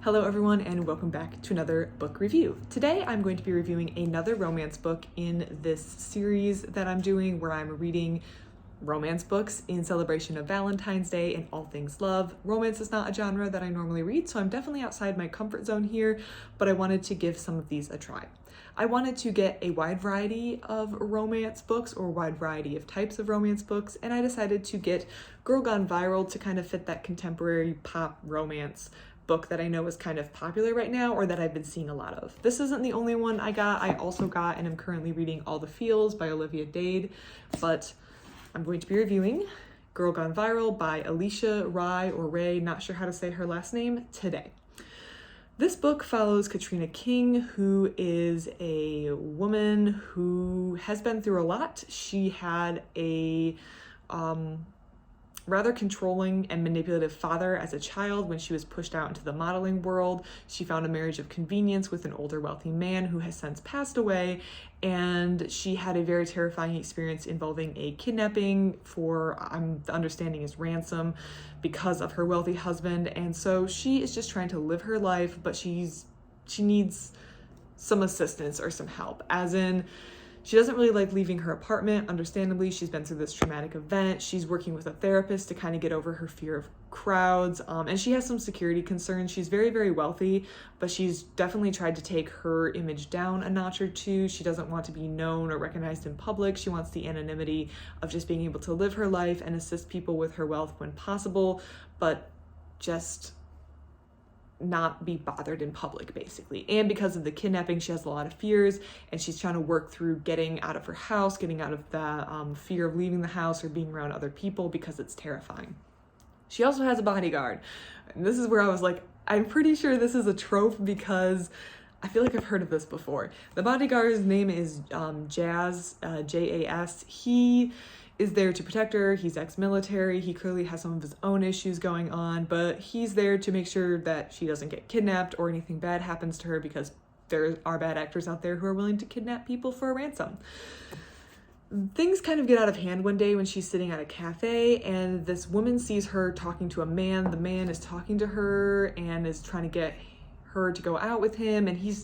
Hello everyone and welcome back to another book review. Today I'm going to be reviewing another romance book in this series that I'm doing where I'm reading romance books in celebration of Valentine's Day and all things love. Romance is not a genre that I normally read, so I'm definitely outside my comfort zone here, but I wanted to give some of these a try. I wanted to get a wide variety of romance books or a wide variety of types of romance books, and I decided to get Girl Gone Viral to kind of fit that contemporary pop romance book that I know is kind of popular right now or that I've been seeing a lot of. This isn't the only one I got. I also got and I'm currently reading All the Feels by Olivia Dade, but I'm going to be reviewing Girl Gone Viral by Alisha Ray, not sure how to say her last name, today. This book follows Katrina King, who is a woman who has been through a lot. She had a rather controlling and manipulative father as a child. When she was pushed out into the modeling world, she found a marriage of convenience with an older wealthy man who has since passed away, and she had a very terrifying experience involving a kidnapping for, the understanding is ransom, because of her wealthy husband. And so she is just trying to live her life, but she needs some assistance or some help, as in she doesn't really like leaving her apartment. Understandably, she's been through this traumatic event. She's working with a therapist to kind of get over her fear of crowds, and she has some security concerns. She's very, very wealthy, but she's definitely tried to take her image down a notch or two. She doesn't want to be known or recognized in public. She wants the anonymity of just being able to live her life and assist people with her wealth when possible, but just not be bothered in public, basically. And because of the kidnapping, she has a lot of fears, and she's trying to work through getting out of her house, getting out of the fear of leaving the house or being around other people, because it's terrifying. She also has a bodyguard, and this is where I was like, I'm pretty sure this is a trope because I feel like I've heard of this before. The bodyguard's name is Jas, Jas. He is there to protect her. He's ex-military. He clearly has some of his own issues going on, but he's there to make sure that she doesn't get kidnapped or anything bad happens to her, because there are bad actors out there who are willing to kidnap people for a ransom. Things kind of get out of hand one day when she's sitting at a cafe, and this woman sees her talking to a man. The man is talking to her and is trying to get her to go out with him, and she's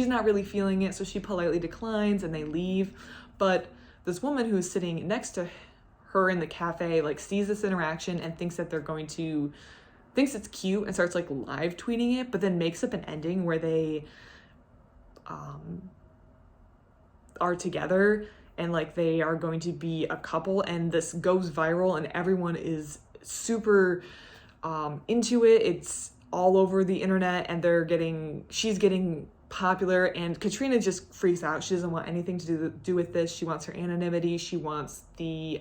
not really feeling it, so she politely declines and they leave. But this woman who's sitting next to her in the cafe sees this interaction and thinks that thinks it's cute and starts live tweeting it, but then makes up an ending where they are together and they are going to be a couple, and this goes viral and everyone is super into it. It's all over the internet, and she's getting popular, and Katrina just freaks out. She doesn't want anything to do with this. She wants her anonymity. She wants the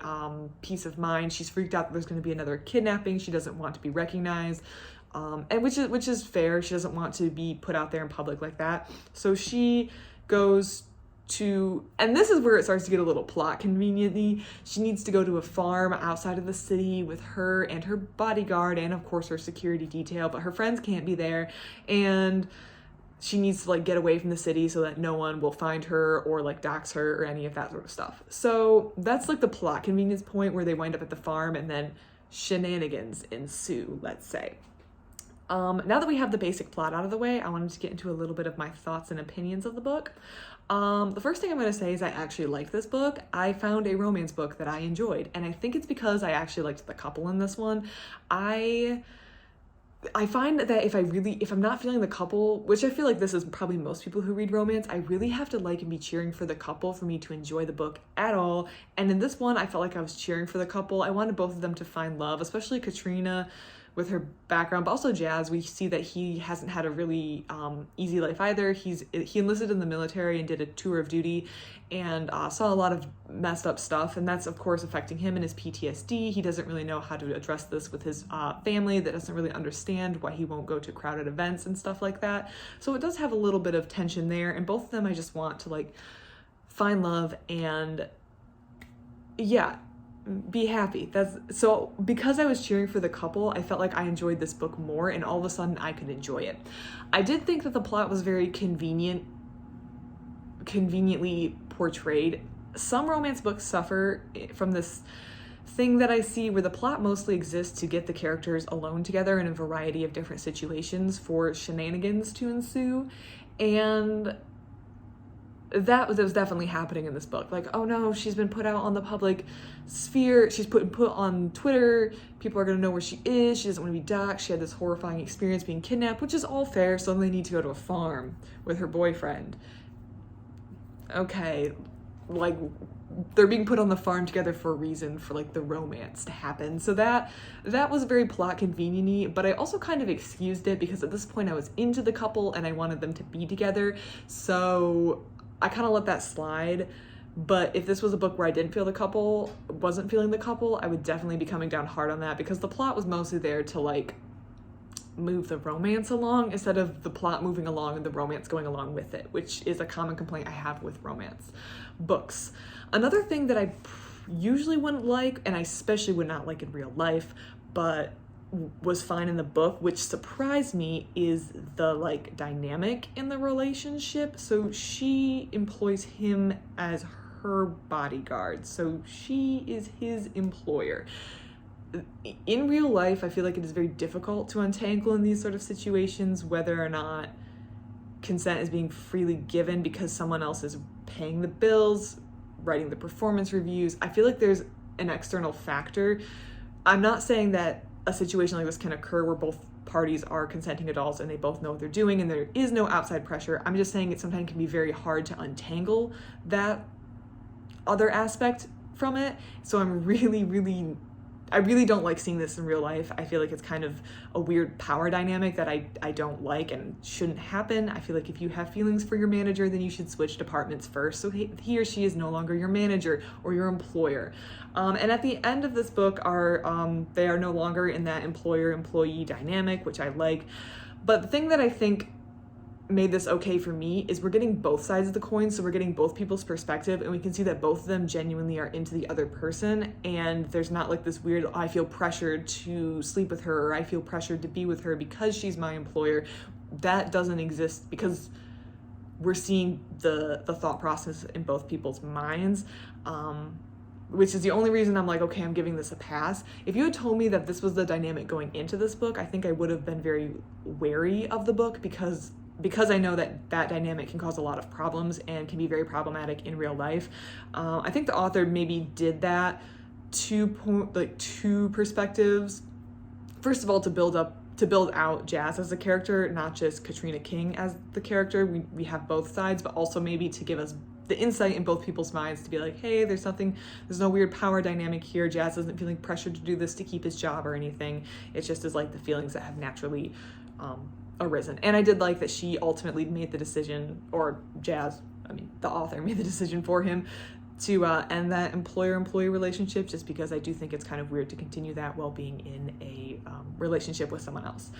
peace of mind. She's freaked out that there's going to be another kidnapping. She doesn't want to be recognized, and which is fair. She doesn't want to be put out there in public like that. So she goes to, and this is where it starts to get a little plot conveniently. She needs to go to a farm outside of the city with her and her bodyguard and of course her security detail, but her friends can't be there, and she needs to get away from the city so that no one will find her or dox her or any of that sort of stuff. So that's the plot convenience point where they wind up at the farm, and then shenanigans ensue, let's say. Now that we have the basic plot out of the way, I wanted to get into a little bit of my thoughts and opinions of the book. The first thing I'm going to say is I actually liked this book. I found a romance book that I enjoyed, and I think it's because I actually liked the couple in this one. I find that if I'm not feeling the couple, which I feel like this is probably most people who read romance, I really have to like and be cheering for the couple for me to enjoy the book at all. And in this one, I felt like I was cheering for the couple. I wanted both of them to find love, especially Katrina with her background, but also Jas. We see that he hasn't had a really easy life either. He enlisted in the military and did a tour of duty and saw a lot of messed up stuff, and that's of course affecting him and his PTSD. He doesn't really know how to address this with his family that doesn't really understand why he won't go to crowded events and stuff like that. So it does have a little bit of tension there, and both of them I just want to find love and be happy. So because I was cheering for the couple, I felt like I enjoyed this book more, and all of a sudden I could enjoy it. I did think that the plot was very conveniently portrayed. Some romance books suffer from this thing that I see where the plot mostly exists to get the characters alone together in a variety of different situations for shenanigans to ensue. And that was definitely happening in this book. Like, oh no, she's been put out on the public sphere. She's put on Twitter. People are going to know where she is. She doesn't want to be doxxed. She had this horrifying experience being kidnapped, which is all fair. So they need to go to a farm with her boyfriend. Okay, like, they're being put on the farm together for a reason, for like the romance to happen. So that was very plot convenient-y, but I also kind of excused it because at this point I was into the couple and I wanted them to be together. So I kind of let that slide. But if this was a book where I didn't feel the couple, wasn't feeling the couple, I would definitely be coming down hard on that, because the plot was mostly there to like move the romance along instead of the plot moving along and the romance going along with it, which is a common complaint I have with romance books. Another thing that I usually wouldn't like, and I especially would not like in real life, but was fine in the book, which surprised me, is the like dynamic in the relationship. So she employs him as her bodyguard, so she is his employer. In real life, I feel like it is very difficult to untangle in these sort of situations whether or not consent is being freely given because someone else is paying the bills, writing the performance reviews. I feel like there's an external factor. I'm not saying that a situation like this can occur where both parties are consenting adults and they both know what they're doing and there is no outside pressure. I'm just saying it sometimes can be very hard to untangle that other aspect from it. So I really don't like seeing this in real life. I feel like it's kind of a weird power dynamic that I don't like and shouldn't happen. I feel like if you have feelings for your manager, then you should switch departments first, so he or she is no longer your manager or your employer. And at the end of this book, they are no longer in that employer-employee dynamic, which I like. But the thing that I think made this okay for me is we're getting both sides of the coin, so we're getting both people's perspective, and we can see that both of them genuinely are into the other person, and there's not like this weird, I feel pressured to sleep with her, or I feel pressured to be with her because she's my employer. That doesn't exist because we're seeing the thought process in both people's minds, which is the only reason I'm like, okay, I'm giving this a pass. If you had told me that this was the dynamic going into this book, I think I would have been very wary of the book, because I know that dynamic can cause a lot of problems and can be very problematic in real life. I think the author maybe did that two perspectives. First of all, to build out Jazz as a character, not just Katrina King as the character. We have both sides, but also maybe to give us the insight in both people's minds to be like, hey, there's no weird power dynamic here. Jazz isn't feeling pressured to do this to keep his job or anything. It just is like the feelings that have naturally arisen. And I did like that she ultimately made the decision, or the author made the decision for him to end that employer-employee relationship, just because I do think it's kind of weird to continue that while being in a relationship with someone else.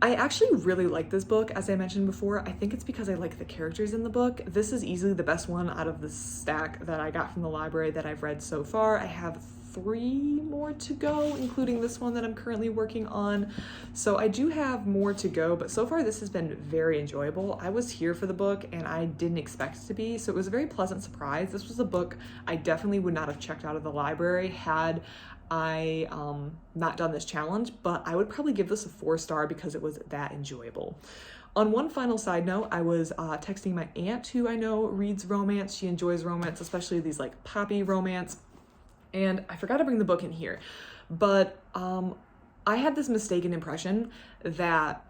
I actually really like this book, as I mentioned before. I think it's because I like the characters in the book. This is easily the best one out of the stack that I got from the library that I've read so far. I have 3 more to go, including this one that I'm currently working on. So I do have more to go, but so far this has been very enjoyable. I was here for the book and I didn't expect it to be, so it was a very pleasant surprise. This was a book I definitely would not have checked out of the library had I not done this challenge, but I would probably give this a 4-star because it was that enjoyable. On one final side note, I was texting my aunt, who I know reads romance. She enjoys romance, especially these like poppy romance. And I forgot to bring the book in here, but I had this mistaken impression that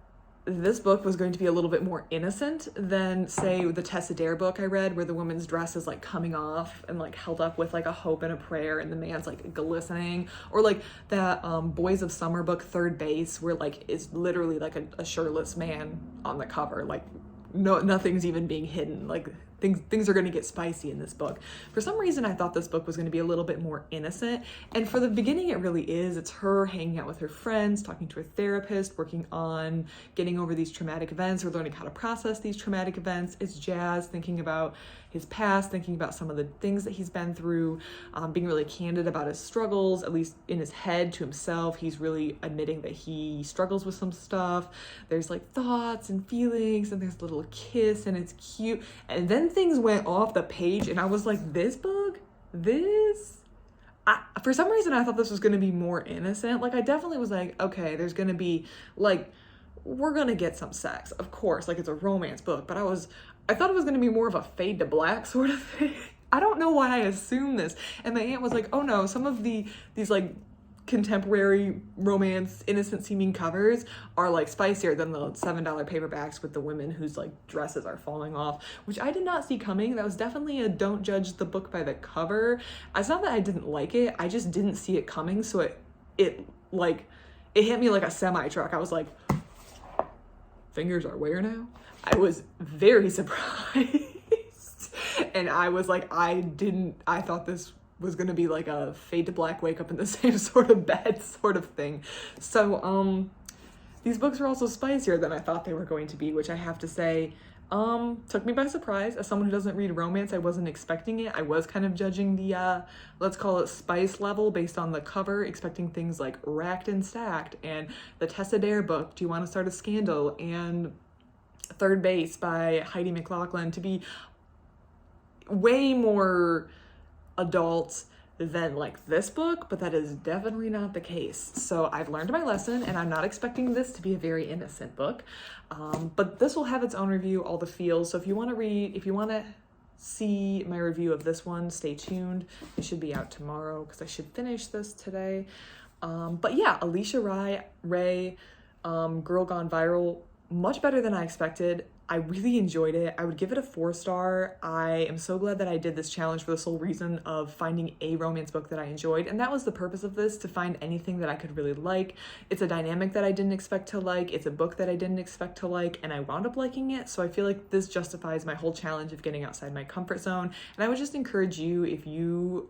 this book was going to be a little bit more innocent than, say, the Tessa Dare book I read, where the woman's dress is like coming off and like held up with like a hope and a prayer and the man's like glistening, or like that Boys of Summer book, Third Base, where like it's literally like a shirtless man on the cover, like nothing's even being hidden. Like things are going to get spicy in this book. For some reason, I thought this book was going to be a little bit more innocent. And for the beginning, it really is. It's her hanging out with her friends, talking to her therapist, working on getting over these traumatic events or learning how to process these traumatic events. It's Jazz thinking about his past, thinking about some of the things that he's been through, being really candid about his struggles, at least in his head to himself. He's really admitting that he struggles with some stuff. There's like thoughts and feelings, and there's a little kiss, and it's cute. And then things went off the page, and I was like, this book? For some reason, I thought this was going to be more innocent. Like, I definitely was like, okay, there's going to be, like, we're going to get some sex, of course. Like, it's a romance book. But I thought it was going to be more of a fade to black sort of thing. I don't know why I assumed this. And my aunt was like, oh no, some of these, like, contemporary romance innocent seeming covers are like spicier than the $7 paperbacks with the women whose like dresses are falling off, which I did not see coming. That was definitely a don't judge the book by the cover. It's not that I didn't like it, I just didn't see it coming. So it hit me like a semi truck. I was like, fingers are where now? I was very surprised. And I was like, I thought this was gonna be like a fade to black, wake up in the same sort of bed sort of thing. So these books are also spicier than I thought they were going to be, which I have to say took me by surprise. As someone who doesn't read romance, I wasn't expecting it. I was kind of judging the let's call it spice level based on the cover, expecting things like Racked and Stacked and the Tessa Dare book, Do You Want to Start a Scandal, and Third Base by Heidi McLaughlin to be way more adult than like this book, but that is definitely not the case. So I've learned my lesson, and I'm not expecting this to be a very innocent book, but this will have its own review, all the feels. So if you want to see my review of this one, stay tuned. It should be out tomorrow because I should finish this today. But yeah, Alisha Ray, Girl Gone Viral, much better than I expected. I really enjoyed it. I would give it a 4-star. I am so glad that I did this challenge for the sole reason of finding a romance book that I enjoyed. And that was the purpose of this, to find anything that I could really like. It's a dynamic that I didn't expect to like. It's a book that I didn't expect to like, and I wound up liking it. So I feel like this justifies my whole challenge of getting outside my comfort zone. And I would just encourage you, if you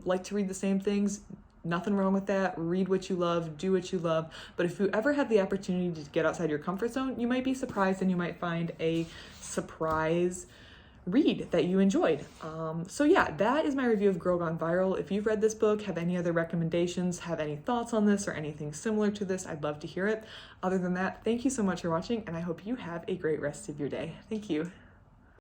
like to read the same things, nothing wrong with that. Read what you love, do what you love. But if you ever have the opportunity to get outside your comfort zone, you might be surprised, and you might find a surprise read that you enjoyed. So yeah, that is my review of Girl Gone Viral. If you've read this book, have any other recommendations, have any thoughts on this or anything similar to this, I'd love to hear it. Other than that, thank you so much for watching, and I hope you have a great rest of your day. Thank you.